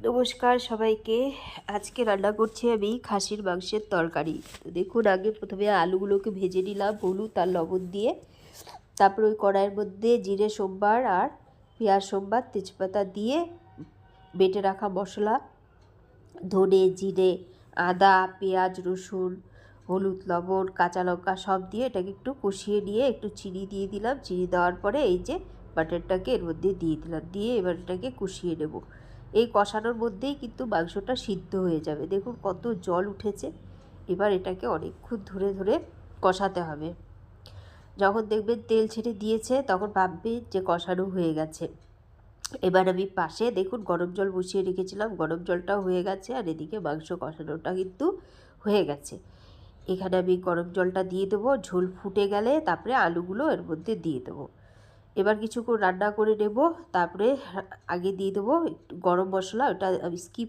নমস্কার সবাইকে। আজকে রান্না করছি আমি খাসির মাংসের তরকারি। তো দেখুন, আগে প্রথমে আলুগুলোকে ভেজে নিলাম হলুদ আর লবণ দিয়ে। তারপর ওই কড়াইয়ের মধ্যে জিরে সোমবার আর পেঁয়াজ সোমবার তেজপাতা দিয়ে বেটে রাখা মশলা, ধনে জিরে আদা পেঁয়াজ রসুন হলুদ লবণ কাঁচা লঙ্কা সব দিয়ে এটাকে একটু কষিয়ে নিয়ে একটু চিনি দিয়ে দিলাম। চিনি দেওয়ার পরে এই যে বাটারটাকে এর মধ্যে দিয়ে দিলাম, দিয়ে এবার এটাকে কষিয়ে নেব। এই কষানোর মধ্যেই কিন্তু মাংসটা সিদ্ধ হয়ে যাবে। দেখুন কত জল উঠেছে। এবার এটাকে অনেকক্ষণ ধরে ধরে কষাতে হবে। যখন দেখবেন তেল ছেড়ে দিয়েছে তখন ভাববেন যে কষানো হয়ে গেছে। এবার আমি পাশে দেখুন গরম জল বসিয়ে রেখেছিলাম, গরম জলটাও হয়ে গেছে আর এদিকে মাংস কষানোটা কিন্তু হয়ে গেছে। এখানে আমি গরম জলটা দিয়ে দেবো, ঝোল ফুটে গেলে তারপরে আলুগুলো এর মধ্যে দিয়ে দেবো। এবার কিছুক্ষণ রান্না করে নেব, তারপরে আগে দিয়ে দেবো একটু গরম মশলা, ওটা আমি স্কিপ